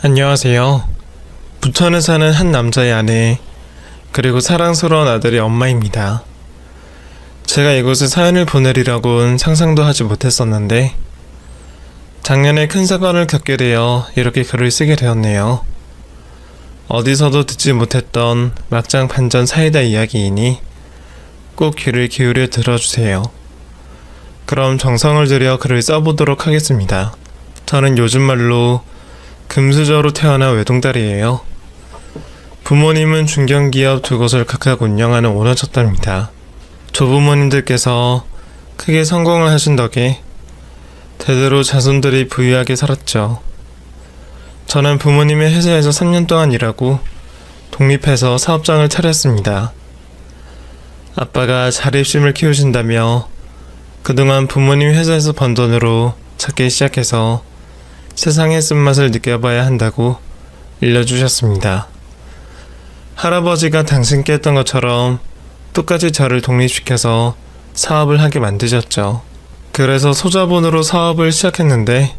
안녕하세요. 부천에 사는 한 남자의 아내, 그리고 사랑스러운 아들의 엄마입니다. 제가 이곳에 사연을 보내리라고는 상상도 하지 못했었는데 작년에 큰 사건을 겪게 되어 이렇게 글을 쓰게 되었네요. 어디서도 듣지 못했던 막장 반전 사이다 이야기이니 꼭 귀를 기울여 들어주세요. 그럼 정성을 들여 글을 써보도록 하겠습니다. 저는 요즘 말로 금수저로 태어난 외동딸이에요. 부모님은 중견기업 두 곳을 각각 운영하는 오너셨답니다. 조부모님들께서 크게 성공을 하신 덕에 대대로 자손들이 부유하게 살았죠. 저는 부모님의 회사에서 3년 동안 일하고 독립해서 사업장을 차렸습니다. 아빠가 자립심을 키우신다며 그동안 부모님 회사에서 번 돈으로 작게 시작해서 세상의 쓴맛을 느껴봐야 한다고 일러주셨습니다. 할아버지가 당신께 했던 것처럼 똑같이 저를 독립시켜서 사업을 하게 만드셨죠. 그래서 소자본으로 사업을 시작했는데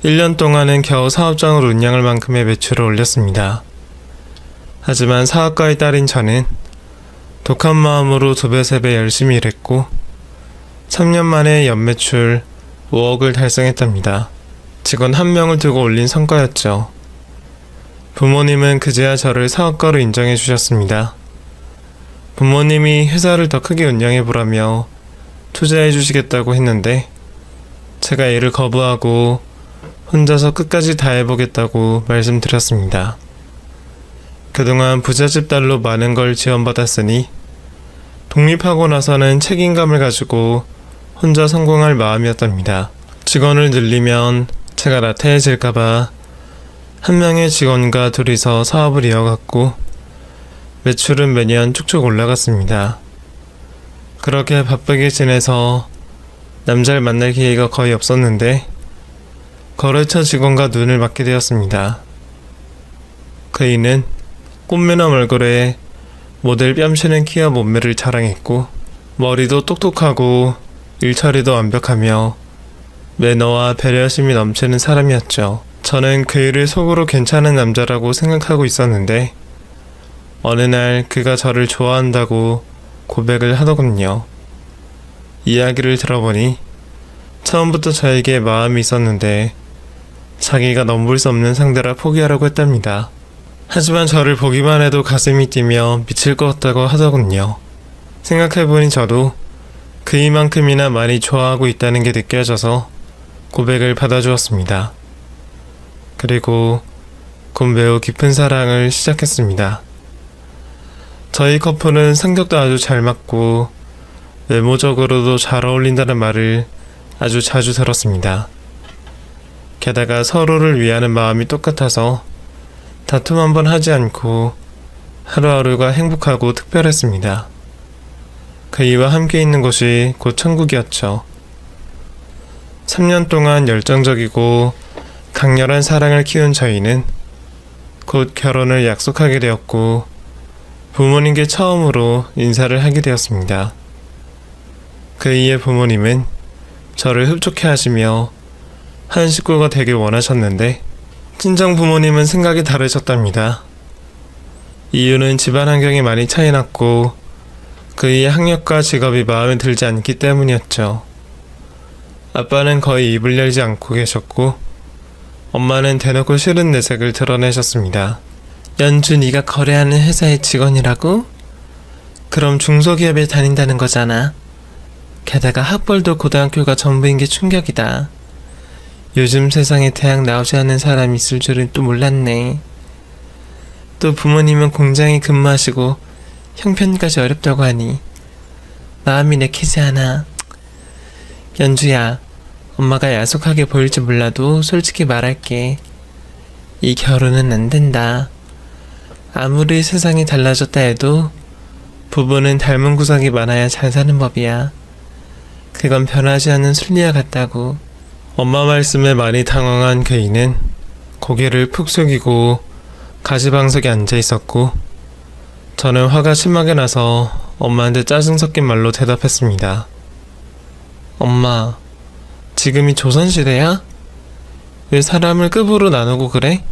1년 동안은 겨우 사업장을 운영할 만큼의 매출을 올렸습니다. 하지만 사업가의 딸인 저는 독한 마음으로 2배, 3배 열심히 일했고 3년 만에 연매출 5억을 달성했답니다. 직원 1명을 두고 올린 성과였죠. 부모님은 그제야 저를 사업가로 인정해 주셨습니다. 부모님이 회사를 더 크게 운영해보라며 투자해 주시겠다고 했는데 제가 이를 거부하고 혼자서 끝까지 다 해보겠다고 말씀드렸습니다. 그동안 부잣집 딸로 많은 걸 지원받았으니 독립하고 나서는 책임감을 가지고 혼자 성공할 마음이었답니다. 직원을 늘리면 제가 나태해질까봐 한 명의 직원과 둘이서 사업을 이어갔고 매출은 매년 쭉쭉 올라갔습니다. 그렇게 바쁘게 지내서 남자를 만날 기회가 거의 없었는데 거래처 직원과 눈을 맞게 되었습니다. 그이는 꽃미남 얼굴에 모델 뺨치는 키와 몸매를 자랑했고 머리도 똑똑하고 일처리도 완벽하며 매너와 배려심이 넘치는 사람이었죠. 저는 그이를 속으로 괜찮은 남자라고 생각하고 있었는데 어느 날 그가 저를 좋아한다고 고백을 하더군요. 이야기를 들어보니 처음부터 저에게 마음이 있었는데 자기가 넘볼 수 없는 상대라 포기하라고 했답니다. 하지만 저를 보기만 해도 가슴이 뛰며 미칠 것 같다고 하더군요. 생각해보니 저도 그이만큼이나 많이 좋아하고 있다는 게 느껴져서 고백을 받아주었습니다. 그리고 곧 매우 깊은 사랑을 시작했습니다. 저희 커플은 성격도 아주 잘 맞고 외모적으로도 잘 어울린다는 말을 아주 자주 들었습니다. 게다가 서로를 위하는 마음이 똑같아서 다툼 한번 하지 않고 하루하루가 행복하고 특별했습니다. 그이와 함께 있는 곳이 곧 천국이었죠. 3년 동안 열정적이고 강렬한 사랑을 키운 저희는 곧 결혼을 약속하게 되었고 부모님께 처음으로 인사를 하게 되었습니다. 그이의 부모님은 저를 흡족해 하시며 한 식구가 되길 원하셨는데 친정 부모님은 생각이 다르셨답니다. 이유는 집안 환경이 많이 차이 났고 그이의 학력과 직업이 마음에 들지 않기 때문이었죠. 아빠는 거의 입을 열지 않고 계셨고 엄마는 대놓고 싫은 내색을 드러내셨습니다. 연주 네가 거래하는 회사의 직원이라고? 그럼 중소기업에 다닌다는 거잖아. 게다가 학벌도 고등학교가 전부인 게 충격이다. 요즘 세상에 대학 나오지 않는 사람이 있을 줄은 또 몰랐네. 또 부모님은 공장에 근무하시고 형편까지 어렵다고 하니 마음이 내키지 않아. 연주야, 엄마가 야속하게 보일지 몰라도 솔직히 말할게. 이 결혼은 안 된다. 아무리 세상이 달라졌다 해도 부부는 닮은 구석이 많아야 잘 사는 법이야. 그건 변하지 않는 순리와 같다고. 엄마 말씀에 많이 당황한 그이는 고개를 푹 숙이고 가시방석에 앉아 있었고 저는 화가 심하게 나서 엄마한테 짜증 섞인 말로 대답했습니다. 엄마, 지금이 조선시대야? 왜 사람을 급으로 나누고 그래?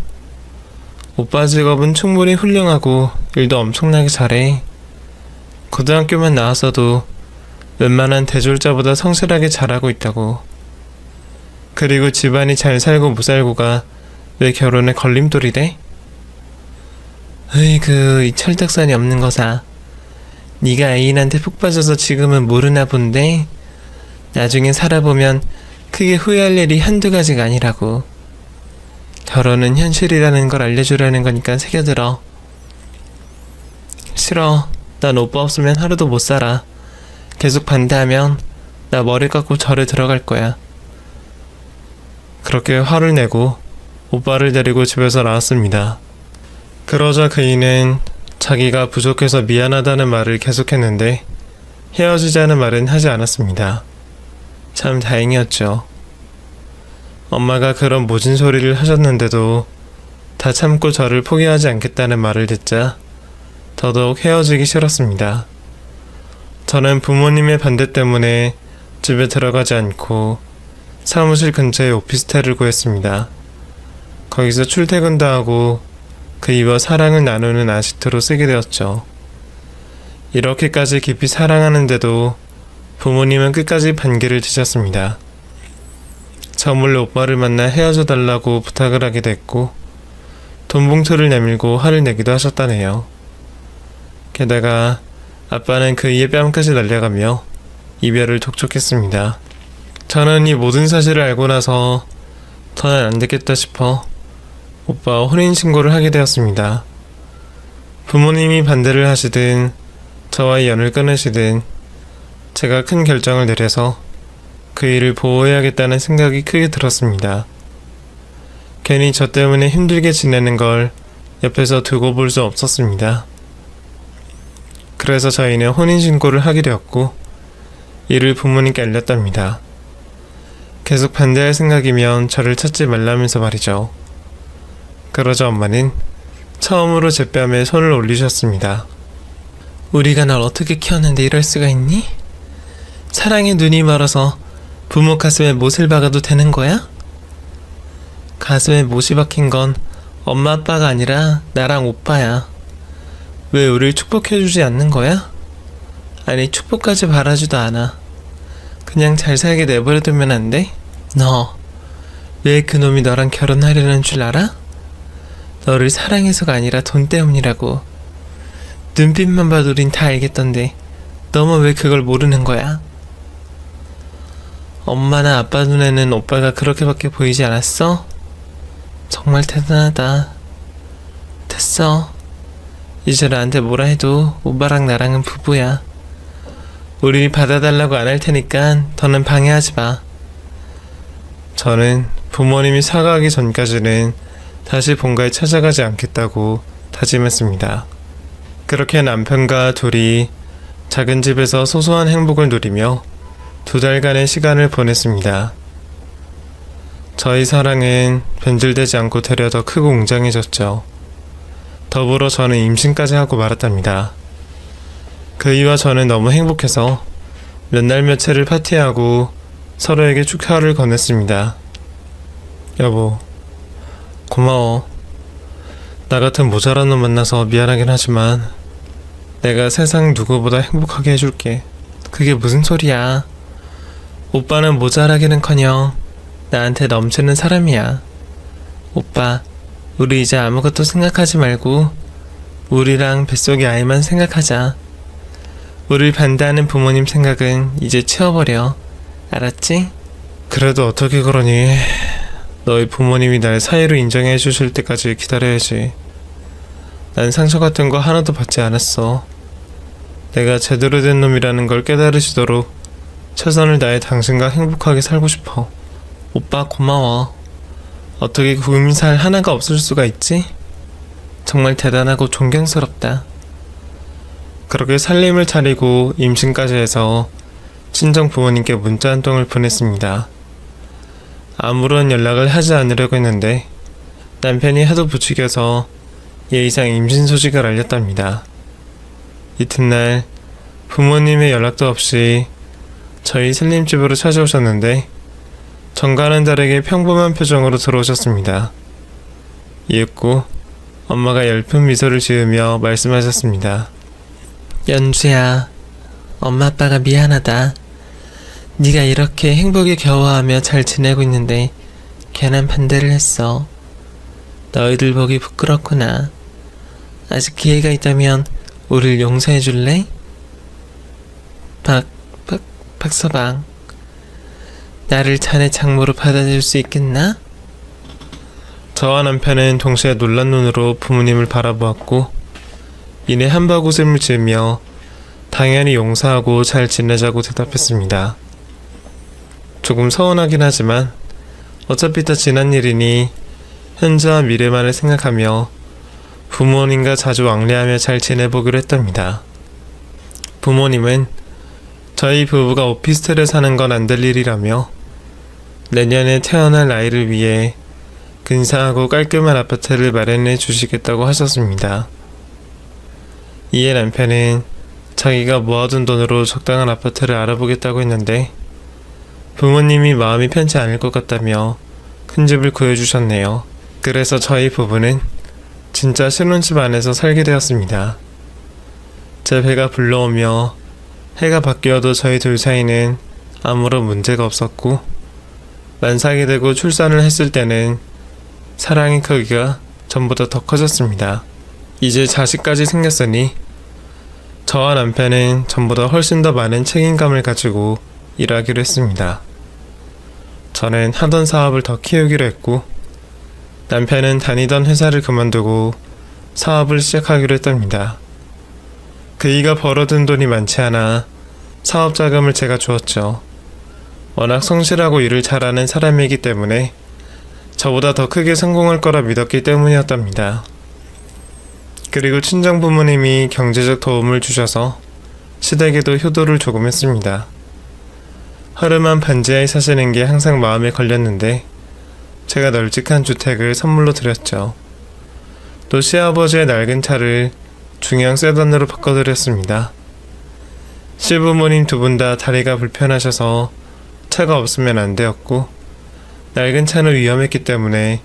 오빠 직업은 충분히 훌륭하고 일도 엄청나게 잘해. 고등학교만 나왔어도 웬만한 대졸자보다 성실하게 잘하고 있다고. 그리고 집안이 잘 살고 못 살고가 왜 결혼에 걸림돌이 돼? 으이그 이 철딱선이 없는 거사. 네가 애인한테 푹 빠져서 지금은 모르나 본데 나중에 살아보면 크게 후회할 일이 한두 가지가 아니라고. 결혼은 현실이라는 걸 알려주려는 거니까 새겨들어. 싫어. 난 오빠 없으면 하루도 못 살아. 계속 반대하면 나 머리 깎고 절에 들어갈 거야. 그렇게 화를 내고 오빠를 데리고 집에서 나왔습니다. 그러자 그이는 자기가 부족해서 미안하다는 말을 계속했는데 헤어지자는 말은 하지 않았습니다. 참 다행이었죠. 엄마가 그런 모진 소리를 하셨는데도 다 참고 저를 포기하지 않겠다는 말을 듣자 더더욱 헤어지기 싫었습니다. 저는 부모님의 반대 때문에 집에 들어가지 않고 사무실 근처에 오피스텔을 구했습니다. 거기서 출퇴근도 하고 그이와 사랑을 나누는 아지트로 쓰게 되었죠. 이렇게까지 깊이 사랑하는데도 부모님은 끝까지 반기를 드셨습니다. 저 몰래 오빠를 만나 헤어져 달라고 부탁을 하게 됐고 돈 봉투를 내밀고 화를 내기도 하셨다네요. 게다가 아빠는 그이의 뺨까지 날려가며 이별을 독촉했습니다. 저는 이 모든 사실을 알고 나서 더는 안 되겠다 싶어 오빠와 혼인신고를 하게 되었습니다. 부모님이 반대를 하시든 저와의 연을 끊으시든 제가 큰 결정을 내려서 그 일을 보호해야겠다는 생각이 크게 들었습니다. 괜히 저 때문에 힘들게 지내는 걸 옆에서 두고 볼 수 없었습니다. 그래서 저희는 혼인신고를 하게 되었고 이를 부모님께 알렸답니다. 계속 반대할 생각이면 저를 찾지 말라면서 말이죠. 그러자 엄마는 처음으로 제 뺨에 손을 올리셨습니다. 우리가 널 어떻게 키웠는데 이럴 수가 있니? 사랑에 눈이 멀어서 부모 가슴에 못을 박아도 되는 거야? 가슴에 못이 박힌 건 엄마 아빠가 아니라 나랑 오빠야. 왜 우릴 축복해주지 않는 거야? 아니 축복까지 바라지도 않아. 그냥 잘 살게 내버려두면 안 돼? 너 왜 그놈이 너랑 결혼하려는 줄 알아? 너를 사랑해서가 아니라 돈 때문이라고. 눈빛만 봐도 우린 다 알겠던데 너무 왜 그걸 모르는 거야? 엄마나 아빠 눈에는 오빠가 그렇게밖에 보이지 않았어? 정말 대단하다. 됐어. 이제 나한테 뭐라 해도 오빠랑 나랑은 부부야. 우리 받아달라고 안 할 테니까 더는 방해하지 마. 저는 부모님이 사과하기 전까지는 다시 본가에 찾아가지 않겠다고 다짐했습니다. 그렇게 남편과 둘이 작은 집에서 소소한 행복을 누리며 2달간의 시간을 보냈습니다. 저희 사랑은 변질되지 않고 되려 더 크고 웅장해졌죠. 더불어 저는 임신까지 하고 말았답니다. 그이와 저는 너무 행복해서 몇 날 며칠을 파티하고 서로에게 축하를 건넸습니다. 여보, 고마워. 나 같은 모자란 놈 만나서 미안하긴 하지만 내가 세상 누구보다 행복하게 해줄게. 그게 무슨 소리야. 오빠는 모자라기는커녕 나한테 넘치는 사람이야. 오빠, 우리 이제 아무것도 생각하지 말고 우리랑 뱃속의 아이만 생각하자. 우릴 반대하는 부모님 생각은 이제 치워버려. 알았지? 그래도 어떻게 그러니? 너희 부모님이 날 사이로 인정해 주실 때까지 기다려야지. 난 상처 같은 거 하나도 받지 않았어. 내가 제대로 된 놈이라는 걸 깨달으시도록 최선을 다해 당신과 행복하게 살고 싶어. 오빠 고마워. 어떻게 구임살 하나가 없을 수가 있지? 정말 대단하고 존경스럽다. 그렇게 살림을 차리고 임신까지 해서 친정 부모님께 문자 한 통을 보냈습니다. 아무런 연락을 하지 않으려고 했는데 남편이 하도 부추겨서 예의상 임신 소식을 알렸답니다. 이튿날 부모님의 연락도 없이 저희 살림집으로 찾아오셨는데 정과는 다르게 평범한 표정으로 들어오셨습니다. 이윽고 엄마가 엷은 미소를 지으며 말씀하셨습니다. 연주야, 엄마 아빠가 미안하다. 네가 이렇게 행복에 겨워하며 잘 지내고 있는데 괜한 반대를 했어. 너희들 보기 부끄럽구나. 아직 기회가 있다면 우릴 용서해 줄래? 박서방, 나를 자네 장모로 받아줄 수 있겠나? 저와 남편은 동시에 놀란 눈으로 부모님을 바라보았고 이내 한박 웃음을 지으며 당연히 용서하고 잘 지내자고 대답했습니다. 조금 서운하긴 하지만 어차피 다 지난 일이니 현재와 미래만을 생각하며 부모님과 자주 왕래하며 잘 지내보기로 했답니다. 부모님은 저희 부부가 오피스텔에 사는 건 안 될 일이라며 내년에 태어날 아이를 위해 근사하고 깔끔한 아파트를 마련해 주시겠다고 하셨습니다. 이에 남편은 자기가 모아둔 돈으로 적당한 아파트를 알아보겠다고 했는데 부모님이 마음이 편치 않을 것 같다며 큰 집을 구해주셨네요. 그래서 저희 부부는 진짜 신혼집 안에서 살게 되었습니다. 제 배가 불러오며 해가 바뀌어도 저희 둘 사이는 아무런 문제가 없었고 만삭이 되고 출산을 했을 때는 사랑의 크기가 전보다 더 커졌습니다. 이제 자식까지 생겼으니 저와 남편은 전보다 훨씬 더 많은 책임감을 가지고 일하기로 했습니다. 저는 하던 사업을 더 키우기로 했고 남편은 다니던 회사를 그만두고 사업을 시작하기로 했답니다. 그이가 벌어둔 돈이 많지 않아 사업 자금을 제가 주었죠. 워낙 성실하고 일을 잘하는 사람이기 때문에 저보다 더 크게 성공할 거라 믿었기 때문이었답니다. 그리고 친정 부모님이 경제적 도움을 주셔서 시댁에도 효도를 조금 했습니다. 허름한 반지하에 사시는 게 항상 마음에 걸렸는데 제가 널찍한 주택을 선물로 드렸죠. 또 시아버지의 낡은 차를 중형 세단으로 바꿔드렸습니다. 시부모님 두 분 다 다리가 불편하셔서 차가 없으면 안 되었고 낡은 차는 위험했기 때문에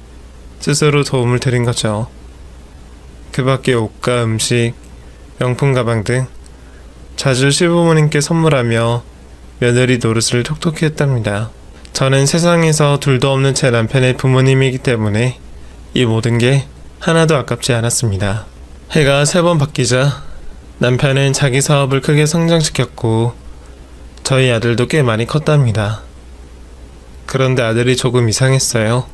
스스로 도움을 드린 거죠. 그 밖에 옷과 음식, 명품 가방 등 자주 시부모님께 선물하며 며느리 노릇을 톡톡히 했답니다. 저는 세상에서 둘도 없는 제 남편의 부모님이기 때문에 이 모든 게 하나도 아깝지 않았습니다. 해가 3번 바뀌자 남편은 자기 사업을 크게 성장시켰고 저희 아들도 꽤 많이 컸답니다. 그런데 아들이 조금 이상했어요.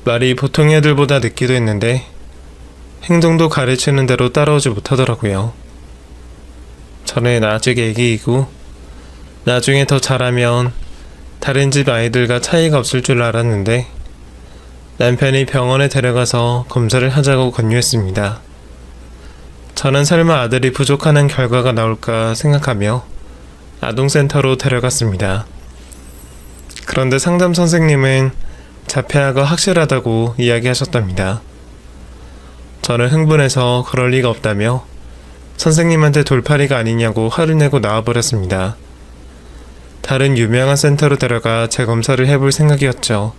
말이 보통 애들보다 늦기도 했는데 행동도 가르치는 대로 따라오지 못하더라고요. 저는 아직 애기이고 나중에 더 자라면 다른 집 아이들과 차이가 없을 줄 알았는데 남편이 병원에 데려가서 검사를 하자고 권유했습니다. 저는 설마 아들이 부족하는 결과가 나올까 생각하며 아동센터로 데려갔습니다. 그런데 상담 선생님은 자폐아가 확실하다고 이야기하셨답니다. 저는 흥분해서 그럴 리가 없다며 선생님한테 돌팔이가 아니냐고 화를 내고 나와버렸습니다. 다른 유명한 센터로 데려가 재검사를 해볼 생각이었죠.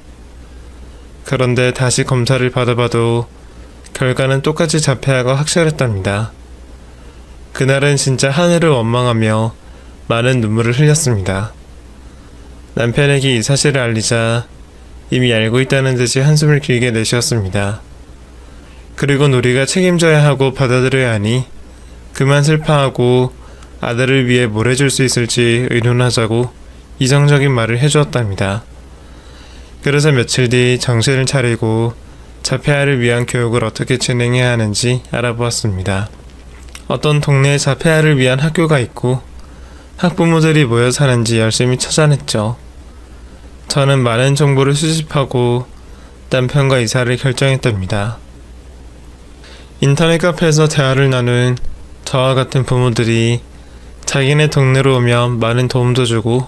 그런데 다시 검사를 받아봐도 결과는 똑같이 자폐아가 확실했답니다. 그날은 진짜 하늘을 원망하며 많은 눈물을 흘렸습니다. 남편에게 이 사실을 알리자 이미 알고 있다는 듯이 한숨을 길게 내쉬었습니다. 그리고 우리가 책임져야 하고 받아들여야 하니 그만 슬퍼하고 아들을 위해 뭘 해줄 수 있을지 의논하자고 이성적인 말을 해주었답니다. 그래서 며칠 뒤 정신을 차리고 자폐아를 위한 교육을 어떻게 진행해야 하는지 알아보았습니다. 어떤 동네에 자폐아를 위한 학교가 있고 학부모들이 모여 사는지 열심히 찾아냈죠. 저는 많은 정보를 수집하고 남편과 이사를 결정했답니다. 인터넷 카페에서 대화를 나눈 저와 같은 부모들이 자기네 동네로 오면 많은 도움도 주고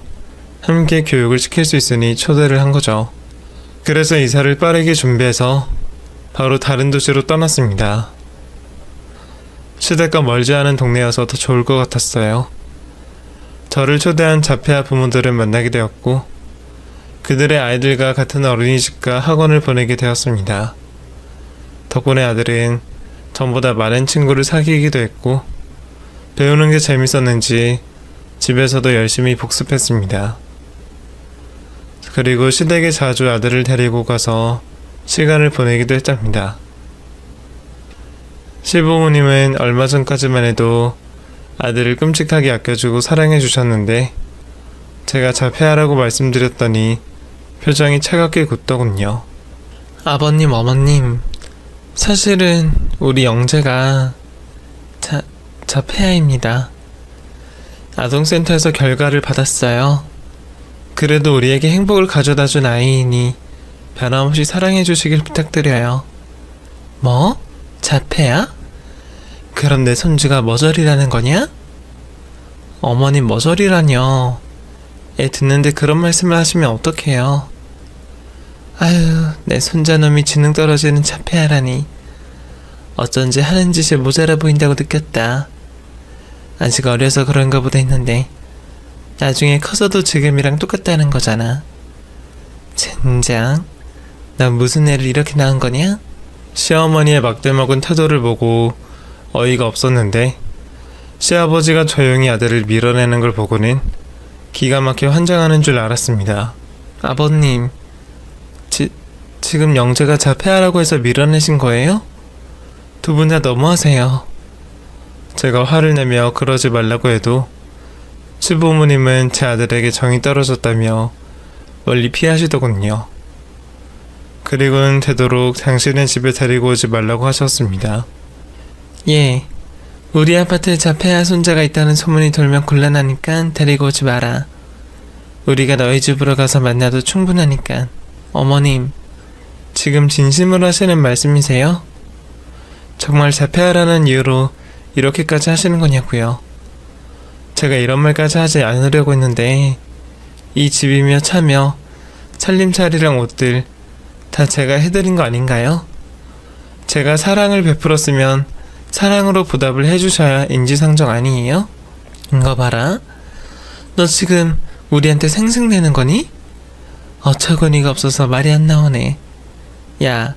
함께 교육을 시킬 수 있으니 초대를 한 거죠. 그래서 이사를 빠르게 준비해서 바로 다른 도시로 떠났습니다. 시댁과 멀지 않은 동네여서 더 좋을 것 같았어요. 저를 초대한 자폐아 부모들을 만나게 되었고 그들의 아이들과 같은 어린이집과 학원을 보내게 되었습니다. 덕분에 아들은 전보다 많은 친구를 사귀기도 했고 배우는 게 재밌었는지 집에서도 열심히 복습했습니다. 그리고 시댁에 자주 아들을 데리고 가서 시간을 보내기도 했답니다. 시부모님은 얼마 전까지만 해도 아들을 끔찍하게 아껴주고 사랑해 주셨는데 제가 자폐하라고 말씀드렸더니 표정이 차갑게 굳더군요. 아버님, 어머님, 사실은 우리 영재가 자폐아입니다. 아동센터에서 결과를 받았어요. 그래도 우리에게 행복을 가져다 준 아이이니 변함없이 사랑해 주시길 부탁드려요. 뭐? 자폐야? 그럼 내 손주가 머저리라는 거냐? 어머님, 머저리라뇨. 애 듣는데 그런 말씀을 하시면 어떡해요. 아유, 내 손자놈이 지능 떨어지는 자폐아라니. 어쩐지 하는 짓이 모자라 보인다고 느꼈다. 아직 어려서 그런가 보다 했는데 나중에 커서도 지금이랑 똑같다는 거잖아. 젠장, 난 무슨 애를 이렇게 낳은 거냐? 시어머니의 막대먹은 태도를 보고 어이가 없었는데 시아버지가 조용히 아들을 밀어내는 걸 보고는 기가 막혀 환장하는 줄 알았습니다. 아버님, 지금 영재가 자폐하라고 해서 밀어내신 거예요? 두 분 다 너무하세요. 제가 화를 내며 그러지 말라고 해도 시부모님은 제 아들에게 정이 떨어졌다며 멀리 피하시더군요. 그리고는 되도록 당신의 집에 데리고 오지 말라고 하셨습니다. 예, 우리 아파트에 자폐아 손자가 있다는 소문이 돌면 곤란하니까 데리고 오지 마라. 우리가 너희 집으로 가서 만나도 충분하니까. 어머님, 지금 진심으로 하시는 말씀이세요? 정말 자폐아라는 이유로 이렇게까지 하시는 거냐고요. 제가 이런 말까지 하지 않으려고 했는데 이 집이며 차며 살림살이랑 옷들 다 제가 해드린 거 아닌가요? 제가 사랑을 베풀었으면 사랑으로 보답을 해주셔야 인지상정 아니에요? 이거 봐라. 너 지금 우리한테 생색내는 거니? 어처구니가 없어서 말이 안 나오네. 야,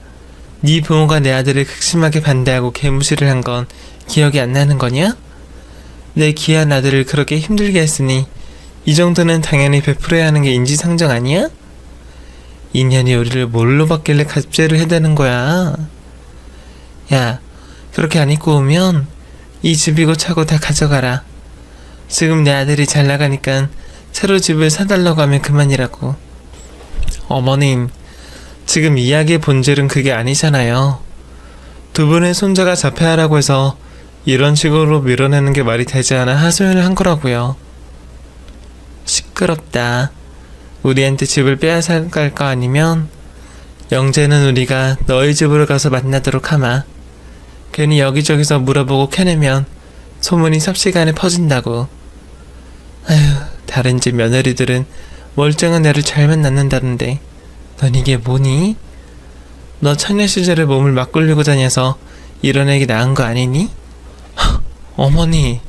네 부모가 내 아들을 극심하게 반대하고 개무시를 한 건 기억이 안 나는 거냐? 내 귀한 아들을 그렇게 힘들게 했으니 이 정도는 당연히 베풀어야 하는 게 인지상정 아니야? 인연이 우리를 뭘로 받길래 갑질을 해대는 거야? 야, 그렇게 안 입고 오면 이 집이고 차고 다 가져가라. 지금 내 아들이 잘 나가니까 새로 집을 사달라고 하면 그만이라고. 어머님, 지금 이야기의 본질은 그게 아니잖아요. 두 분의 손자가 자폐하라고 해서 이런 식으로 밀어내는 게 말이 되지 않아 하소연을 한 거라고요. 시끄럽다. 우리한테 집을 빼앗아갈 거 아니면 영재는 우리가 너희 집으로 가서 만나도록 하마. 괜히 여기저기서 물어보고 캐내면 소문이 삽시간에 퍼진다고. 아휴, 다른 집 며느리들은 멀쩡한 애를 잘만 낳는다던데 넌 이게 뭐니? 너 처녀 시절에 몸을 막 굴리고 다녀서 이런 애기 낳은 거 아니니? 어머니,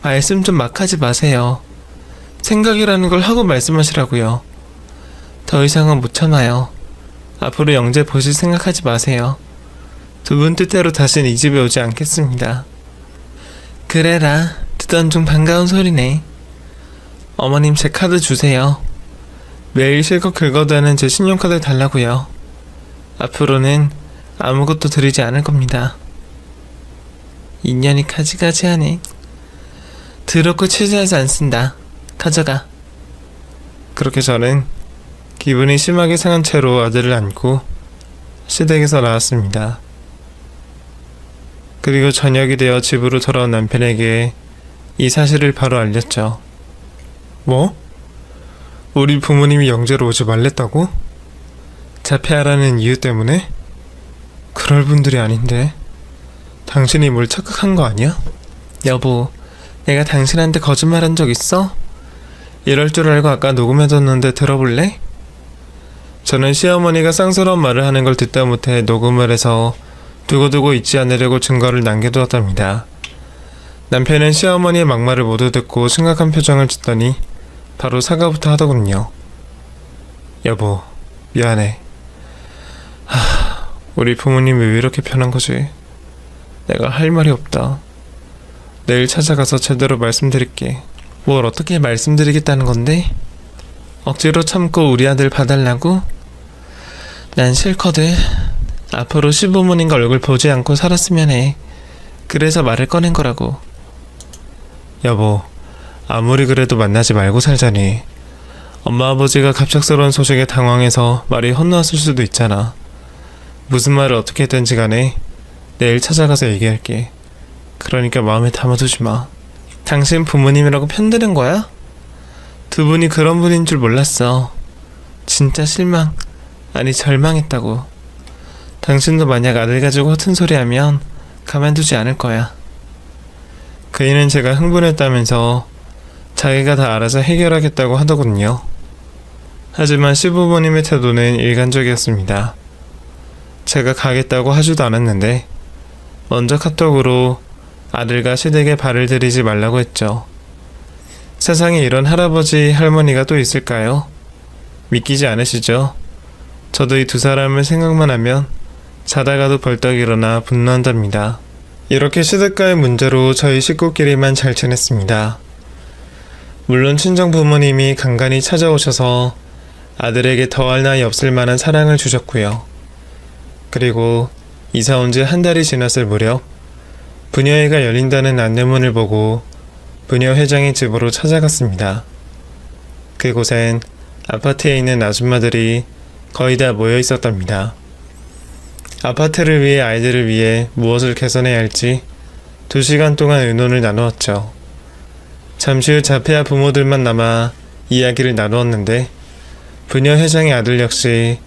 말씀 좀 막 하지 마세요. 생각이라는 걸 하고 말씀하시라고요. 더 이상은 못 참아요. 앞으로 영재 보실 생각하지 마세요. 두 분 뜻대로 다신 이 집에 오지 않겠습니다. 그래라, 듣던 중 반가운 소리네. 어머님, 제 카드 주세요. 매일 실컷 긁어대는 제 신용카드 달라고요. 앞으로는 아무것도 드리지 않을 겁니다. 인연이 가지가지하네. 더럽고 치사하지 않습니다. 가져가. 그렇게 저는 기분이 심하게 상한 채로 아들을 안고 시댁에서 나왔습니다. 그리고 저녁이 되어 집으로 돌아온 남편에게 이 사실을 바로 알렸죠. 뭐? 우리 부모님이 영재로 오지 말랬다고? 자폐하라는 이유 때문에? 그럴 분들이 아닌데. 당신이 뭘 착각한 거 아니야? 여보, 내가 당신한테 거짓말한 적 있어? 이럴 줄 알고 아까 녹음해뒀는데 들어볼래? 저는 시어머니가 쌍스러운 말을 하는 걸 듣다 못해 녹음을 해서 두고두고 잊지 않으려고 증거를 남겨두었답니다. 남편은 시어머니의 막말을 모두 듣고 심각한 표정을 짓더니 바로 사과부터 하더군요. 여보, 미안해. 우리 부모님 왜 이렇게 편한 거지? 내가 할 말이 없다. 내일 찾아가서 제대로 말씀드릴게. 뭘 어떻게 말씀드리겠다는 건데? 억지로 참고 우리 아들 봐달라고? 난 싫거든. 앞으로 시부모님과 얼굴 보지 않고 살았으면 해. 그래서 말을 꺼낸 거라고. 여보, 아무리 그래도 만나지 말고 살자니. 엄마 아버지가 갑작스러운 소식에 당황해서 말이 헛나왔을 수도 있잖아. 무슨 말을 어떻게 했든지 간에 내일 찾아가서 얘기할게. 그러니까 마음에 담아두지 마. 당신 부모님이라고 편드는 거야? 두 분이 그런 분인 줄 몰랐어. 진짜 실망, 아니 절망했다고. 당신도 만약 아들 가지고 허튼 소리 하면 가만두지 않을 거야. 그이는 제가 흥분했다면서 자기가 다 알아서 해결하겠다고 하더군요. 하지만 시부모님의 태도는 일관적이었습니다. 제가 가겠다고 하지도 않았는데 먼저 카톡으로 아들과 시댁에 발을 들이지 말라고 했죠. 세상에 이런 할아버지, 할머니가 또 있을까요? 믿기지 않으시죠? 저도 이 두 사람을 생각만 하면 자다가도 벌떡 일어나 분노한답니다. 이렇게 시댁과의 문제로 저희 식구끼리만 잘 지냈습니다. 물론 친정 부모님이 간간히 찾아오셔서 아들에게 더할 나위 없을 만한 사랑을 주셨고요. 그리고 이사 온 지 한 달이 지났을 무렵 부녀회가 열린다는 안내문을 보고 부녀 회장의 집으로 찾아갔습니다. 그곳엔 아파트에 있는 아줌마들이 거의 다 모여 있었답니다. 아파트를 위해 아이들을 위해 무엇을 개선해야 할지 2시간 동안 의논을 나누었죠. 잠시 후 자폐아 부모들만 남아 이야기를 나누었는데 부녀 회장의 아들 역시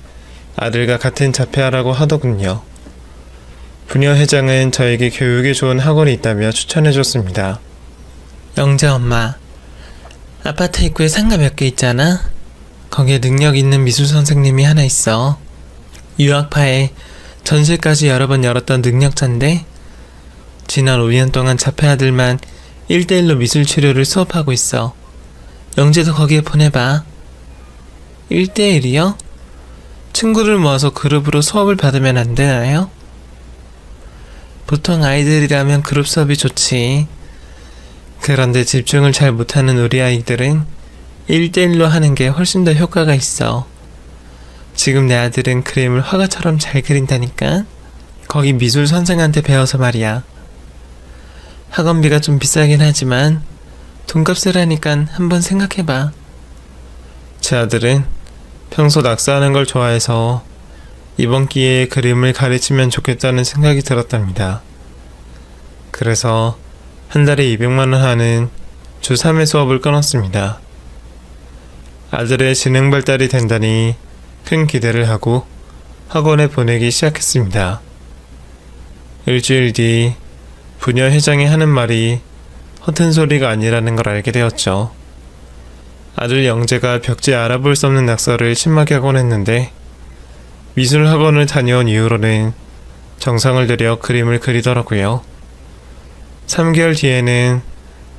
아들과 같은 자폐아라고 하더군요. 부녀 회장은 저에게 교육이 좋은 학원이 있다며 추천해줬습니다. 영재 엄마, 아파트 입구에 상가 몇 개 있잖아? 거기에 능력 있는 미술 선생님이 하나 있어. 유학파에 전시까지 여러 번 열었던 능력자인데 지난 5년 동안 자폐아들만 1대1로 미술 치료를 수업하고 있어. 영재도 거기에 보내봐. 1대1이요? 친구를 모아서 그룹으로 수업을 받으면 안 되나요? 보통 아이들이라면 그룹 수업이 좋지. 그런데 집중을 잘 못하는 우리 아이들은 1대1로 하는 게 훨씬 더 효과가 있어. 지금 내 아들은 그림을 화가처럼 잘 그린다니까? 거기 미술 선생한테 배워서 말이야. 학원비가 좀 비싸긴 하지만 돈값을 하니까 한번 생각해봐. 제 아들은 평소 낙서하는 걸 좋아해서 이번 기회에 그림을 가르치면 좋겠다는 생각이 들었답니다. 그래서 한 달에 200만 원 하는 주 3회 수업을 끊었습니다. 아들의 지능 발달이 된다니 큰 기대를 하고 학원에 보내기 시작했습니다. 일주일 뒤 부녀 회장이 하는 말이 허튼 소리가 아니라는 걸 알게 되었죠. 아들 영재가 벽지에 알아볼 수 없는 낙서를 심하게 하곤 했는데 미술 학원을 다녀온 이후로는 정성을 들여 그림을 그리더라고요. 3개월 뒤에는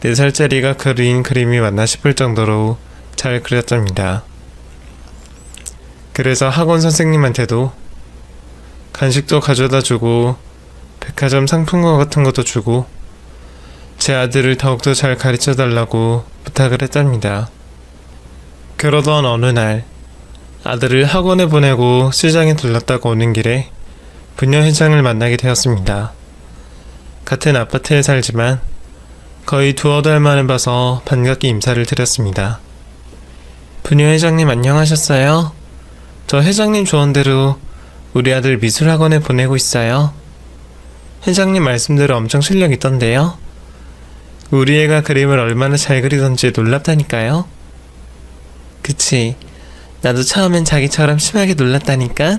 4살짜리가 그린 그림이 맞나 싶을 정도로 잘 그렸답니다. 그래서 학원 선생님한테도 간식도 가져다 주고 백화점 상품권 같은 것도 주고 제 아들을 더욱더 잘 가르쳐 달라고 부탁을 했답니다. 그러던 어느 날 아들을 학원에 보내고 시장에 들렀다가 오는 길에 부녀 회장을 만나게 되었습니다. 같은 아파트에 살지만 거의 두어 달 만에 봐서 반갑게 인사를 드렸습니다. 부녀 회장님 안녕하셨어요? 저 회장님 조언대로 우리 아들 미술학원에 보내고 있어요. 회장님 말씀대로 엄청 실력 있던데요? 우리 애가 그림을 얼마나 잘 그리던지 놀랍다니까요? 그치, 나도 처음엔 자기처럼 심하게 놀랐다니까?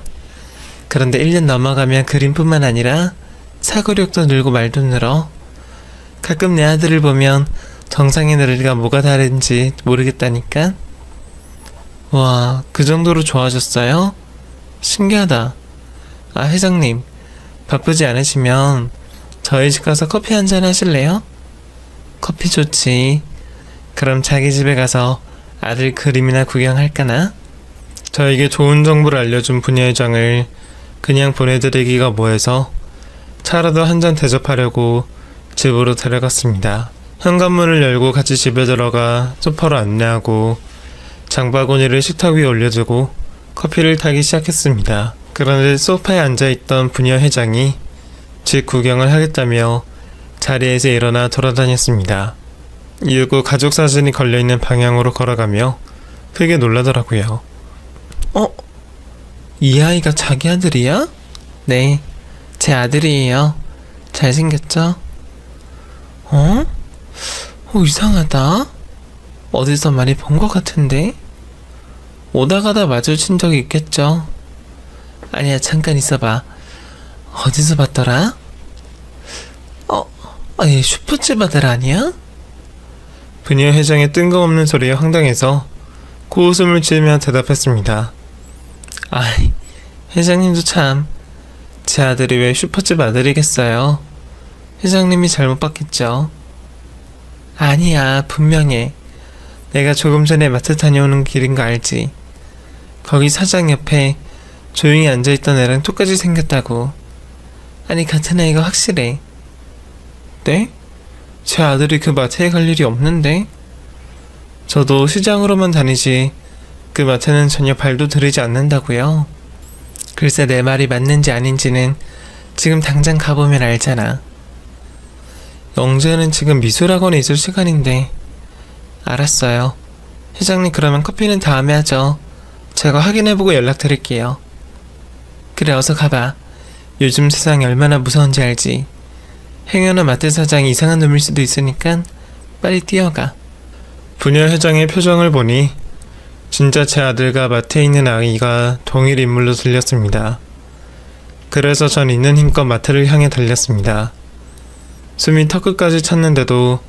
그런데 1년 넘어가면 그림뿐만 아니라 사고력도 늘고 말도 늘어. 가끔 내 아들을 보면 정상의 늘이가 뭐가 다른지 모르겠다니까? 와, 그 정도로 좋아졌어요? 신기하다. 아, 회장님, 바쁘지 않으시면 저희 집 가서 커피 한잔 하실래요? 커피 좋지. 그럼 자기 집에 가서 아들 그림이나 구경할까나? 저에게 좋은 정보를 알려준 부녀회장을 그냥 보내드리기가 뭐해서 차라도 한 잔 대접하려고 집으로 데려갔습니다. 현관문을 열고 같이 집에 들어가 소파로 안내하고 장바구니를 식탁 위에 올려두고 커피를 타기 시작했습니다. 그런데 소파에 앉아있던 부녀 회장이 집 구경을 하겠다며 자리에서 일어나 돌아다녔습니다. 이윽고 가족 사진이 걸려있는 방향으로 걸어가며 크게 놀라더라고요. 이 아이가 자기 아들이야? 네, 제 아들이에요. 잘생겼죠? 이상하다. 어디서 많이 본 것 같은데? 오다 가다 마주친 적이 있겠죠? 아니야, 잠깐 있어봐. 어디서 봤더라? 얘 슈퍼집 아들 아니야? 부녀 회장의 뜬금없는 소리에 황당해서 코웃음을 지으며 대답했습니다. 아이, 회장님도 참. 제 아들이 왜 슈퍼집 아들이겠어요? 회장님이 잘못 봤겠죠? 아니야, 분명해. 내가 조금 전에 마트 다녀오는 길인 거 알지? 거기 사장 옆에 조용히 앉아있던 애랑 똑같이 생겼다고. 아니, 같은 애가 확실해. 네? 제 아들이 그 마트에 갈 일이 없는데? 저도 시장으로만 다니지 그 마트는 전혀 발도 들이지 않는다고요. 글쎄 내 말이 맞는지 아닌지는 지금 당장 가보면 알잖아. 영재는 지금 미술학원에 있을 시간인데. 알았어요. 회장님 그러면 커피는 다음에 하죠. 제가 확인해보고 연락드릴게요. 그래 어서 가봐. 요즘 세상이 얼마나 무서운지 알지. 행여나 마트 사장이 이상한 놈일 수도 있으니까 빨리 뛰어가. 부녀 회장의 표정을 보니 진짜 제 아들과 마트에 있는 아이가 동일 인물로 들렸습니다. 그래서 전 있는 힘껏 마트를 향해 달렸습니다. 숨이 턱끝까지 찼는데도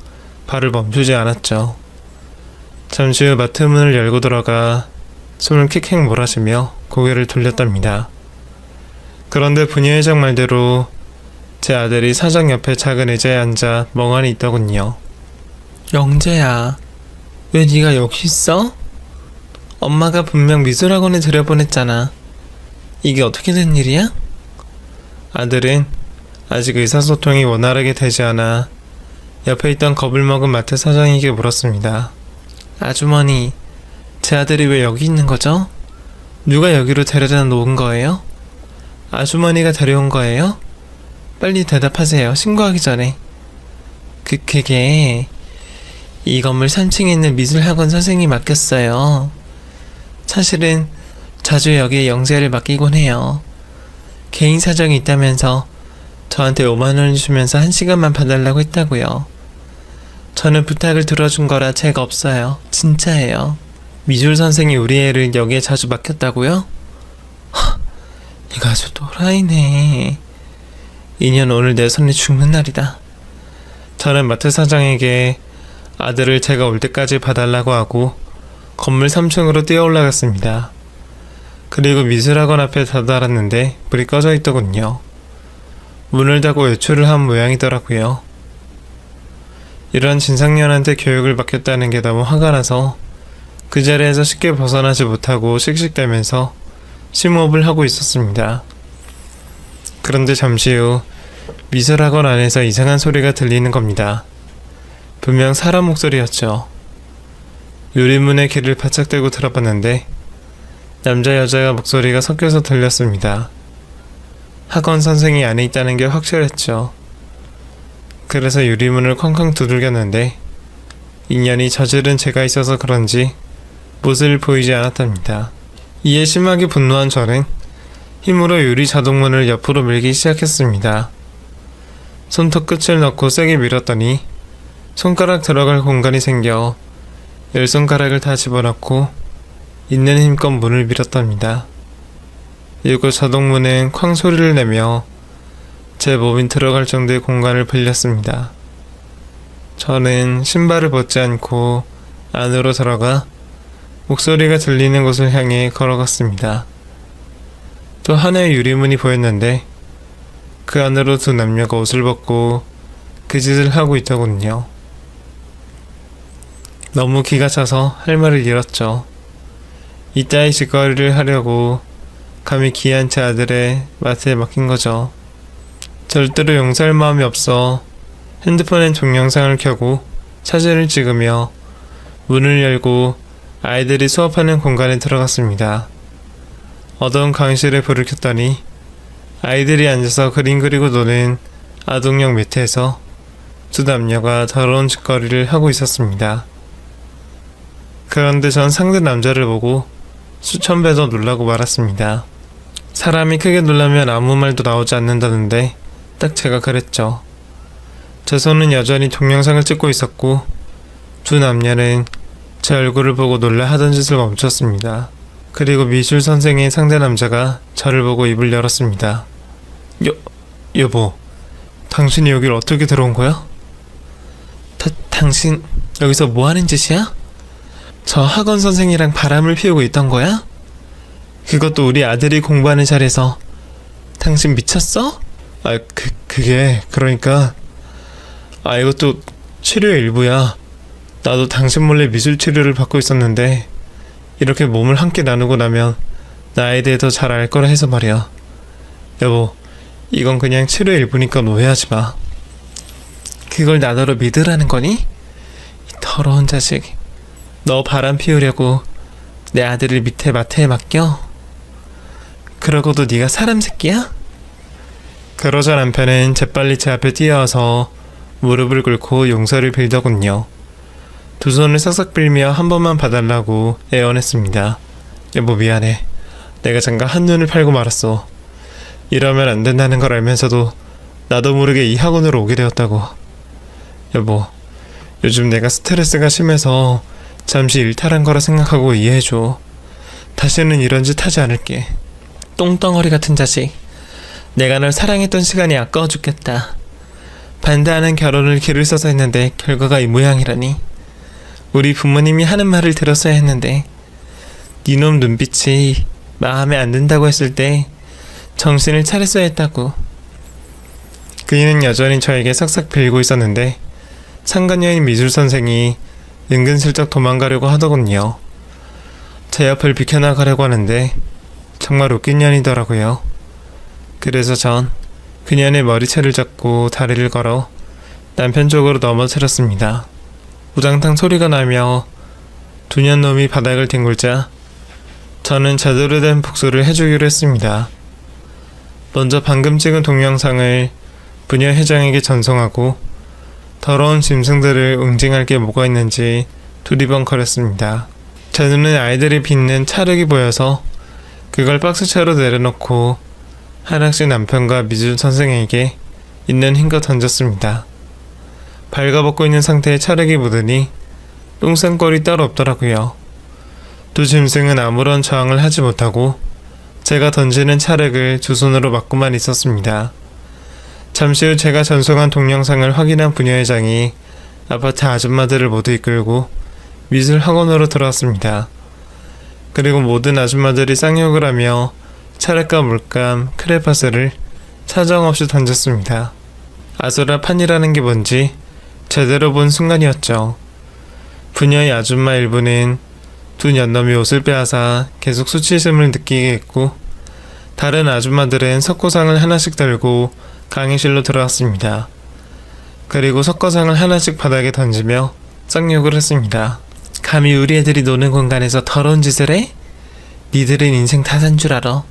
발을 멈추지 않았죠. 잠시 후 마트 문을 열고 들어가 숨을 킥킥 몰아쉬며 고개를 돌렸답니다. 그런데 부녀 회장 말대로 제 아들이 사장 옆에 작은 의자에 앉아 멍하니 있더군요. 영재야, 왜 네가 여기 있어? 엄마가 분명 미술학원에 들여보냈잖아. 이게 어떻게 된 일이야? 아들은 아직 의사소통이 원활하게 되지 않아 옆에 있던 겁을 먹은 마트 사장에게 물었습니다. 아주머니, 제 아들이 왜 여기 있는 거죠? 누가 여기로 데려다 놓은 거예요? 아주머니가 데려온 거예요? 빨리 대답하세요. 신고하기 전에. 그게 이 건물 3층에 있는 미술학원 선생님이 맡겼어요. 사실은 자주 여기에 영재를 맡기곤 해요. 개인 사정이 있다면서 저한테 5만원을 주면서 1시간만 봐달라고 했다고요. 저는 부탁을 들어준 거라 죄가 없어요. 진짜예요. 미술 선생이 우리 애를 여기에 자주 맡겼다고요? 이거 아주 또라이네. 2년 오늘 내 손에 죽는 날이다. 저는 마트 사장에게 아들을 제가 올 때까지 봐달라고 하고 건물 3층으로 뛰어 올라갔습니다. 그리고 미술학원 앞에 다다랐는데 불이 꺼져 있더군요. 문을 닫고 외출을 한 모양이더라고요. 이런 진상년한테 교육을 받겠다는 게 너무 화가 나서 그 자리에서 쉽게 벗어나지 못하고 씩씩대면서 심호흡을 하고 있었습니다. 그런데 잠시 후 미술학원 안에서 이상한 소리가 들리는 겁니다. 분명 사람 목소리였죠. 유리문에 귀를 바짝 대고 들어봤는데 남자 여자가 목소리가 섞여서 들렸습니다. 학원 선생이 안에 있다는 게 확실했죠. 그래서 유리문을 쾅쾅 두들겼는데 인연이 저지른 죄가 있어서 그런지 못을 보이지 않았답니다. 이에 심하게 분노한 저는 힘으로 유리 자동문을 옆으로 밀기 시작했습니다. 손톱 끝을 넣고 세게 밀었더니 손가락 들어갈 공간이 생겨 10손가락을 다 집어넣고 있는 힘껏 문을 밀었답니다. 이후 자동문은 쾅 소리를 내며 제 몸이 들어갈 정도의 공간을 빌렸습니다. 저는 신발을 벗지 않고 안으로 들어가 목소리가 들리는 곳을 향해 걸어갔습니다. 또 하나의 유리문이 보였는데 그 안으로 두 남녀가 옷을 벗고 그 짓을 하고 있더군요. 너무 기가 차서 할 말을 잃었죠. 이따위 짓거리를 하려고 감히 귀한 제 아들의 맛에 맡긴 거죠. 절대로 용서할 마음이 없어 핸드폰엔 동영상을 켜고 사진을 찍으며 문을 열고 아이들이 수업하는 공간에 들어갔습니다. 어두운 강의실에 불을 켰더니 아이들이 앉아서 그림 그리고 노는 아동용 매트에서 두 남녀가 더러운 짓거리를 하고 있었습니다. 그런데 전 상대 남자를 보고 수천 배 더 놀라고 말았습니다. 사람이 크게 놀라면 아무 말도 나오지 않는다는데 딱 제가 그랬죠. 제 손은 여전히 동영상을 찍고 있었고 두 남녀는 제 얼굴을 보고 놀라 하던 짓을 멈췄습니다. 그리고 미술 선생의 상대 남자가 저를 보고 입을 열었습니다. 여보, 당신이 여길 어떻게 들어온 거야? 당신 여기서 뭐 하는 짓이야? 저 학원 선생이랑 바람을 피우고 있던 거야? 그것도 우리 아들이 공부하는 자리에서. 당신 미쳤어? 그러니까 이것도 치료의 일부야. 나도 당신 몰래 미술 치료를 받고 있었는데 이렇게 몸을 함께 나누고 나면 나에 대해 더 잘 알 거라 해서 말이야. 여보, 이건 그냥 치료의 일부니까 오해하지 마. 그걸 나더러 믿으라는 거니? 이 더러운 자식. 너 바람 피우려고 내 아들을 밑에 마트에 맡겨? 그러고도 네가 사람 새끼야? 그러자 남편은 재빨리 제 앞에 뛰어와서 무릎을 꿇고 용서를 빌더군요. 두 손을 싹싹 빌며 한 번만 봐달라고 애원했습니다. 여보, 미안해. 내가 잠깐 한눈을 팔고 말았어. 이러면 안 된다는 걸 알면서도 나도 모르게 이 학원으로 오게 되었다고. 여보, 요즘 내가 스트레스가 심해서 잠시 일탈한 거라 생각하고 이해해줘. 다시는 이런 짓 하지 않을게. 똥덩어리 같은 자식. 내가 널 사랑했던 시간이 아까워 죽겠다. 반대하는 결혼을 길을 써서 했는데 결과가 이 모양이라니. 우리 부모님이 하는 말을 들었어야 했는데 니놈 눈빛이 마음에 안 든다고 했을 때 정신을 차렸어야 했다고. 그이는 여전히 저에게 싹싹 빌고 있었는데 상간녀인 미술선생이 은근슬쩍 도망가려고 하더군요. 제 옆을 비켜나가려고 하는데 정말 웃긴 년이더라고요. 그래서 전 그년의 머리채를 잡고 다리를 걸어 남편 쪽으로 넘어뜨렸습니다. 우당탕 소리가 나며 두 년놈이 바닥을 뒹굴자 저는 제대로 된 복수를 해주기로 했습니다. 먼저 방금 찍은 동영상을 부녀 회장에게 전송하고 더러운 짐승들을 응징할 게 뭐가 있는지 두리번거렸습니다. 제 눈에 아이들이 빚는 찰흙이 보여서 그걸 박스채로 내려놓고 하나씩 남편과 미술 선생에게 있는 힘껏 던졌습니다. 발가벗고 있는 상태에 찰흙이 묻으니 똥싼 꼴이 따로 없더라고요. 두 짐승은 아무런 저항을 하지 못하고 제가 던지는 찰흙을 두 손으로 맞고만 있었습니다. 잠시 후 제가 전송한 동영상을 확인한 부녀회장이 아파트 아줌마들을 모두 이끌고 미술 학원으로 들어왔습니다. 그리고 모든 아줌마들이 쌍욕을 하며 찰흙과 물감, 크레파스를 사정없이 던졌습니다. 아수라판이라는 게 뭔지 제대로 본 순간이었죠. 부녀의 아줌마 일부는 두 년놈이 옷을 빼앗아 계속 수치심을 느끼게 했고 다른 아줌마들은 석고상을 하나씩 들고 강의실로 들어왔습니다. 그리고 석고상을 하나씩 바닥에 던지며 쌍욕을 했습니다. 감히 우리 애들이 노는 공간에서 더러운 짓을 해? 니들은 인생 다 산 줄 알아.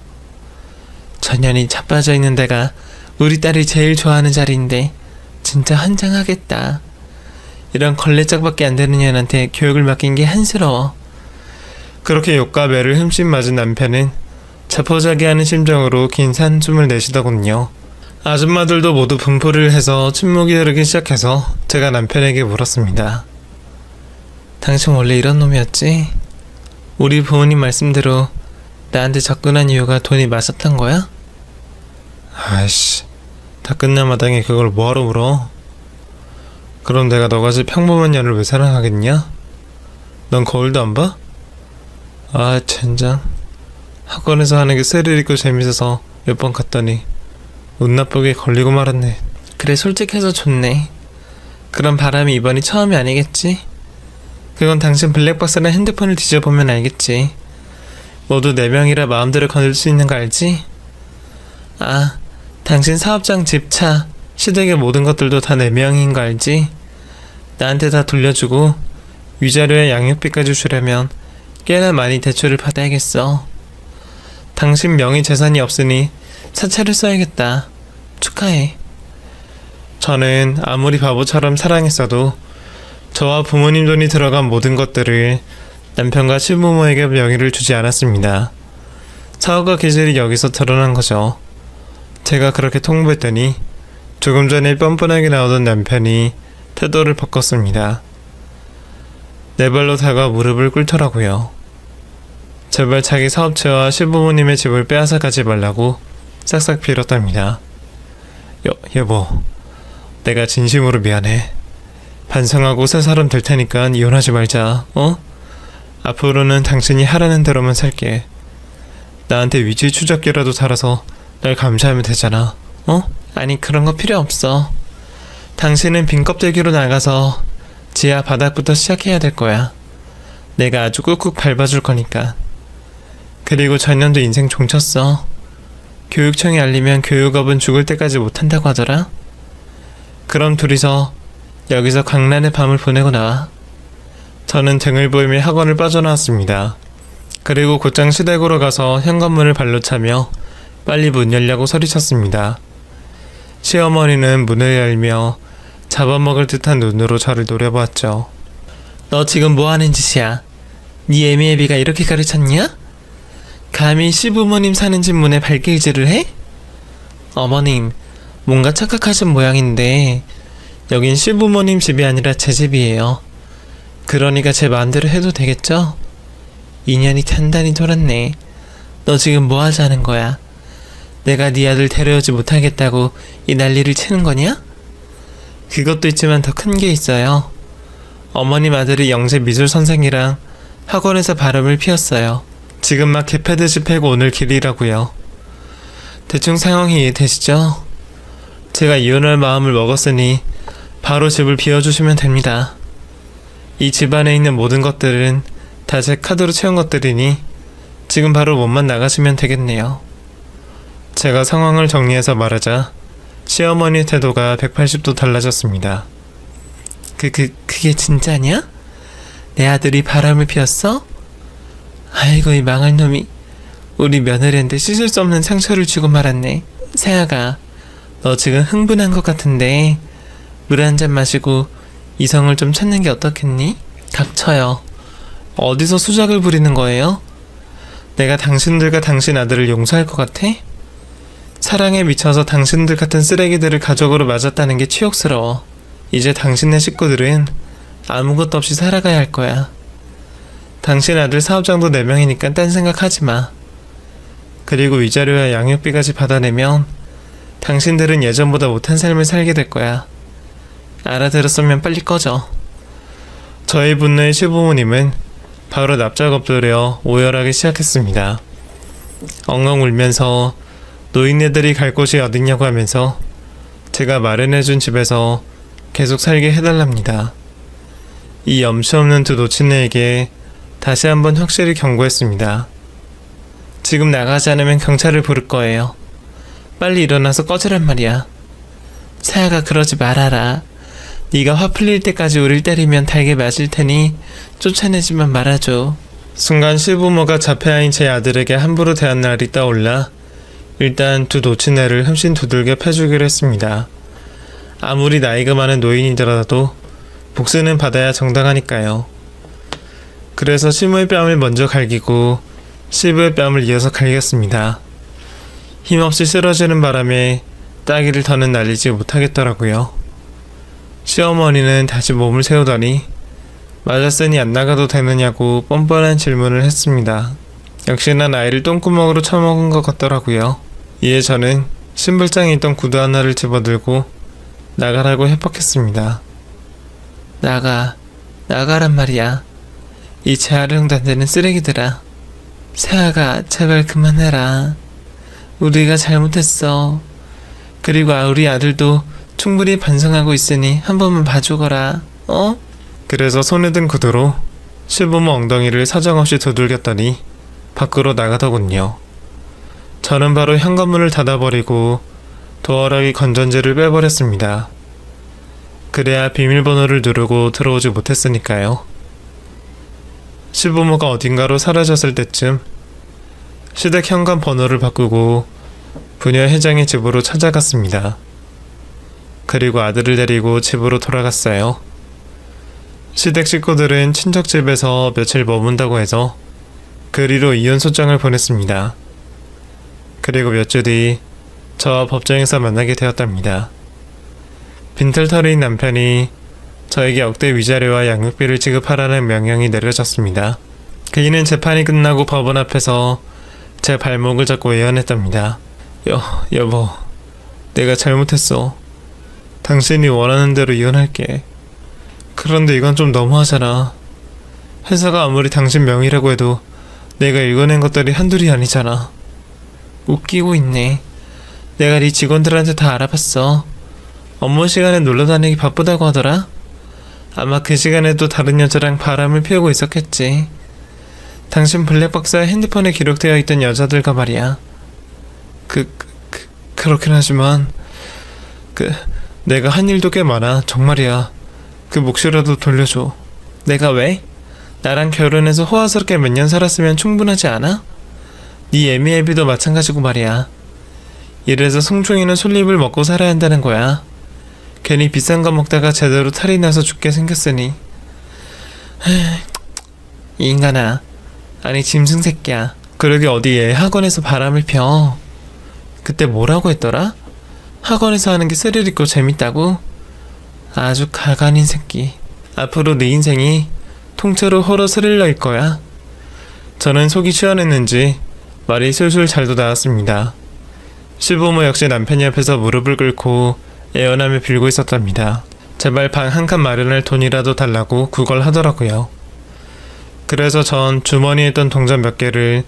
저 년이 자빠져 있는 데가 우리 딸이 제일 좋아하는 자리인데 진짜 환장하겠다. 이런 걸레짝밖에 안 되는 년한테 교육을 맡긴 게 한스러워. 그렇게 욕과 매를 흠씬 맞은 남편은 자포자기하는 심정으로 긴 산숨을 내쉬더군요. 아줌마들도 모두 분포를 해서 침묵이 흐르기 시작해서 제가 남편에게 물었습니다. 당신 원래 이런 놈이었지? 우리 부모님 말씀대로 나한테 접근한 이유가 돈이 많았던 거야? 아이씨, 다 끝난 마당에 그걸 뭐하러 물어? 그럼 내가 너같이 평범한 년을 왜 사랑하겠냐? 넌 거울도 안 봐? 아, 젠장. 학원에서 하는 게 스릴 있고 재밌어서 몇 번 갔더니 운 나쁘게 걸리고 말았네. 그래, 솔직해서 좋네. 그럼 바람이 이번이 처음이 아니겠지? 그건 당신 블랙박스나 핸드폰을 뒤져보면 알겠지. 모두 4명이라 마음대로 거둘 수 있는 거 알지? 아, 당신 사업장, 집, 차, 시댁의 모든 것들도 다 4명인 거 알지? 나한테 다 돌려주고 위자료에 양육비까지 주려면 꽤나 많이 대출을 받아야겠어. 당신 명의 재산이 없으니 사채를 써야겠다. 축하해. 저는 아무리 바보처럼 사랑했어도 저와 부모님 돈이 들어간 모든 것들을 남편과 시부모에게 명의를 주지 않았습니다. 사업가 기질이 여기서 드러난 거죠. 제가 그렇게 통보했더니 조금 전에 뻔뻔하게 나오던 남편이 태도를 바꿨습니다. 네 발로 다가 무릎을 꿇더라고요. 제발 자기 사업체와 시부모님의 집을 빼앗아 가지 말라고 싹싹 빌었답니다. 여보, 내가 진심으로 미안해. 반성하고 새 사람 될 테니까 이혼하지 말자, 어? 앞으로는 당신이 하라는 대로만 살게. 나한테 위지 추적기라도 달아서 날 감시하면 되잖아, 어? 아니, 그런 거 필요 없어. 당신은 빈 껍데기로 나가서 지하 바닥부터 시작해야 될 거야. 내가 아주 꾹꾹 밟아줄 거니까. 그리고 전년도 인생 종쳤어. 교육청에 알리면 교육업은 죽을 때까지 못한다고 하더라. 그럼 둘이서 여기서 광란의 밤을 보내고 나와. 저는 등을 보이며 학원을 빠져나왔습니다. 그리고 곧장 시댁으로 가서 현관문을 발로 차며 빨리 문 열려고 소리쳤습니다. 시어머니는 문을 열며 잡아먹을 듯한 눈으로 저를 노려보았죠. 너 지금 뭐하는 짓이야? 네 애미애비가 이렇게 가르쳤냐? 감히 시부모님 사는 집 문에 발길질을 해? 어머님, 뭔가 착각하신 모양인데 여긴 시부모님 집이 아니라 제 집이에요. 그러니까 제 마음대로 해도 되겠죠? 인연이 단단히 돌았네. 너 지금 뭐 하자는 거야? 내가 네 아들 데려오지 못하겠다고 이 난리를 치는 거냐? 그것도 있지만 더 큰 게 있어요. 어머님 아들이 영재 미술 선생이랑 학원에서 바람을 피웠어요. 지금 막 개패듯이 패고 오늘 길이라고요. 대충 상황이 이해되시죠? 제가 이혼할 마음을 먹었으니 바로 집을 비워주시면 됩니다. 이 집안에 있는 모든 것들은 다 제 카드로 채운 것들이니 지금 바로 몸만 나가시면 되겠네요. 제가 상황을 정리해서 말하자 시어머니의 태도가 180도 달라졌습니다. 그게 진짜냐? 내 아들이 바람을 피웠어? 아이고, 이 망할 놈이. 우리 며느리한테 씻을 수 없는 상처를 주고 말았네. 세아가, 너 지금 흥분한 것 같은데 물 한 잔 마시고 이성을 좀 찾는 게 어떻겠니? 닥쳐요. 어디서 수작을 부리는 거예요? 내가 당신들과 당신 아들을 용서할 것 같아? 사랑에 미쳐서 당신들 같은 쓰레기들을 가족으로 맞았다는 게 치욕스러워. 이제 당신네 식구들은 아무것도 없이 살아가야 할 거야. 당신 아들 사업장도 4명이니까 딴 생각하지 마. 그리고 위자료와 양육비까지 받아내면 당신들은 예전보다 못한 삶을 살게 될 거야. 알아들었으면 빨리 꺼져. 저희 분노의 시부모님은 바로 납작 엎드려 오열하기 시작했습니다. 엉엉 울면서 노인네들이 갈 곳이 어딨냐고 하면서 제가 마련해준 집에서 계속 살게 해달랍니다. 이 염치 없는 두 노친네에게 다시 한번 확실히 경고했습니다. 지금 나가지 않으면 경찰을 부를 거예요. 빨리 일어나서 꺼지란 말이야. 세아가 그러지 말아라. 네가 화 풀릴 때까지 우릴 때리면 달게 맞을 테니 쫓아내지만 말아줘. 순간 시부모가 자폐아인 제 아들에게 함부로 대한 날이 떠올라 일단 두 노친네를 흠씬 두들겨 패주기로 했습니다. 아무리 나이가 많은 노인이더라도 복수는 받아야 정당하니까요. 그래서 시모의 뺨을 먼저 갈기고 시부의 뺨을 이어서 갈겼습니다. 힘없이 쓰러지는 바람에 따기를 더는 날리지 못하겠더라고요. 시어머니는 다시 몸을 세우더니 맞았으니 안 나가도 되느냐고 뻔뻔한 질문을 했습니다. 역시나 나이를 똥구멍으로 쳐먹은 것 같더라고요. 이에 저는 신발장에 있던 구두 하나를 집어들고 나가라고 협박했습니다. 나가란 말이야. 이 재활용도 안 되는 쓰레기들아. 세아가 제발 그만해라. 우리가 잘못했어. 그리고 우리 아들도 충분히 반성하고 있으니 한 번만 봐주거라. 어? 그래서 손에 든 구두로 시부모 엉덩이를 사정없이 두들겼더니 밖으로 나가더군요. 저는 바로 현관문을 닫아버리고 도어락이 건전지를 빼버렸습니다. 그래야 비밀번호를 누르고 들어오지 못했으니까요. 시부모가 어딘가로 사라졌을 때쯤 시댁 현관 번호를 바꾸고 부녀 회장의 집으로 찾아갔습니다. 그리고 아들을 데리고 집으로 돌아갔어요. 시댁 식구들은 친척 집에서 며칠 머문다고 해서 그리로 이혼 소장을 보냈습니다. 그리고 몇 주 뒤 저와 법정에서 만나게 되었답니다. 빈털터리인 남편이 저에게 억대 위자료와 양육비를 지급하라는 명령이 내려졌습니다. 그이는 재판이 끝나고 법원 앞에서 제 발목을 잡고 애원했답니다. 여보, 내가 잘못했어. 당신이 원하는 대로 이혼할게. 그런데 이건 좀 너무하잖아. 회사가 아무리 당신 명의라고 해도 내가 읽어낸 것들이 한둘이 아니잖아. 웃기고 있네. 내가 네 직원들한테 다 알아봤어. 업무 시간에 놀러 다니기 바쁘다고 하더라. 아마 그 시간에도 다른 여자랑 바람을 피우고 있었겠지. 당신 블랙박스에 핸드폰에 기록되어 있던 여자들과 말이야. 그렇긴 하지만 내가 한 일도 꽤 많아. 정말이야. 그 몫이라도 돌려줘. 내가 왜? 나랑 결혼해서 호화스럽게 몇 년 살았으면 충분하지 않아? 네 애미애비도 마찬가지고 말이야. 이래서 송충이는 솔잎을 먹고 살아야 한다는 거야. 괜히 비싼 거 먹다가 제대로 탈이 나서 죽게 생겼으니. 이 인간아. 아니 짐승 새끼야. 그러게 어디에 학원에서 바람을 펴. 그때 뭐라고 했더라? 학원에서 하는 게 스릴 있고 재밌다고? 아주 가관인 새끼. 앞으로 네 인생이 통째로 호러 스릴러일 거야. 저는 속이 시원했는지 말이 술술 잘도 나왔습니다. 시부모 역시 남편이 앞에서 무릎을 꿇고 애원하며 빌고 있었답니다. 제발 방 한 칸 마련할 돈이라도 달라고 구걸하더라고요. 그래서 전 주머니에 있던 동전 몇 개를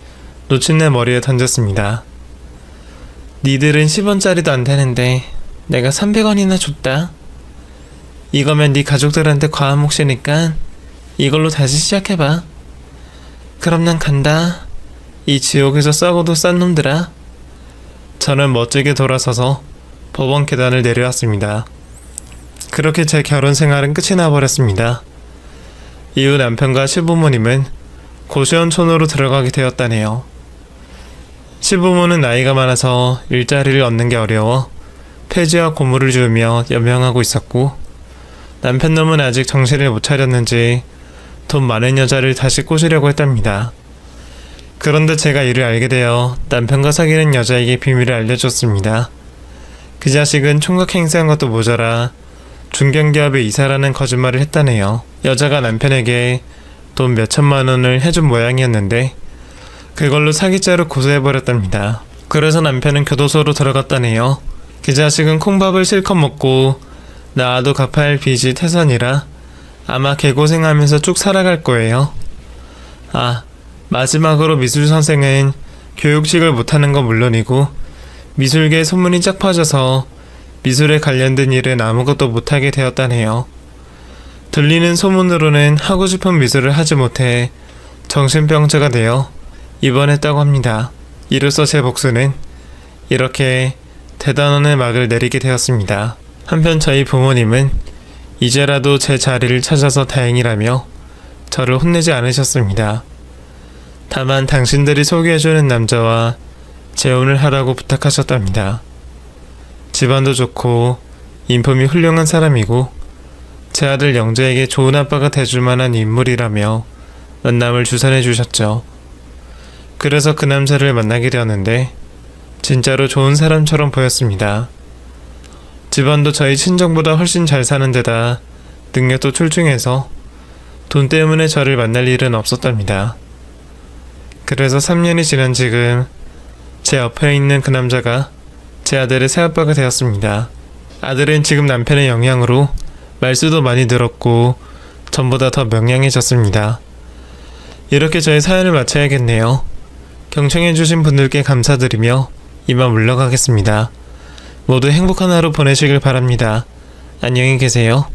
놓친 내 머리에 던졌습니다. 니들은 10원짜리도 안 되는데 내가 300원이나 줬다. 이거면 네 가족들한테 과한 몫이니까 이걸로 다시 시작해봐. 그럼 난 간다. 이 지옥에서 싸고도 싼 놈들아. 저는 멋지게 돌아서서 법원 계단을 내려왔습니다. 그렇게 제 결혼 생활은 끝이 나버렸습니다. 이후 남편과 시부모님은 고시원촌으로 들어가게 되었다네요. 시부모는 나이가 많아서 일자리를 얻는 게 어려워 폐지와 고물을 주며 연명하고 있었고, 남편 놈은 아직 정신을 못 차렸는지 돈 많은 여자를 다시 꼬시려고 했답니다. 그런데 제가 이를 알게 되어 남편과 사귀는 여자에게 비밀을 알려줬습니다. 그 자식은 총각 행세한 것도 모자라 중견기업에 이사라는 거짓말을 했다네요. 여자가 남편에게 돈 몇천만 원을 해준 모양이었는데 그걸로 사기죄로 고소해버렸답니다. 그래서 남편은 교도소로 들어갔다네요. 그 자식은 콩밥을 실컷 먹고 나와도 갚아야 할 빚이 태산이라 아마 개고생하면서 쭉 살아갈 거예요. 아, 마지막으로 미술선생은 교육식을 못하는 건 물론이고 미술계에 소문이 쫙 퍼져서 미술에 관련된 일은 아무것도 못하게 되었다네요. 들리는 소문으로는 하고 싶은 미술을 하지 못해 정신병자가 되어 입원했다고 합니다. 이로써 제 복수는 이렇게 대단원의 막을 내리게 되었습니다. 한편 저희 부모님은 이제라도 제 자리를 찾아서 다행이라며 저를 혼내지 않으셨습니다. 다만 당신들이 소개해주는 남자와 재혼을 하라고 부탁하셨답니다. 집안도 좋고 인품이 훌륭한 사람이고 제 아들 영재에게 좋은 아빠가 돼줄 만한 인물이라며 만남을 주선해 주셨죠. 그래서 그 남자를 만나게 되었는데 진짜로 좋은 사람처럼 보였습니다. 집안도 저희 친정보다 훨씬 잘 사는 데다 능력도 출중해서 돈 때문에 저를 만날 일은 없었답니다. 그래서 3년이 지난 지금 제 옆에 있는 그 남자가 제 아들의 새아빠가 되었습니다. 아들은 지금 남편의 영향으로 말수도 많이 늘었고 전보다 더 명랑해졌습니다. 이렇게 저의 사연을 마쳐야겠네요. 경청해주신 분들께 감사드리며 이만 물러가겠습니다. 모두 행복한 하루 보내시길 바랍니다. 안녕히 계세요.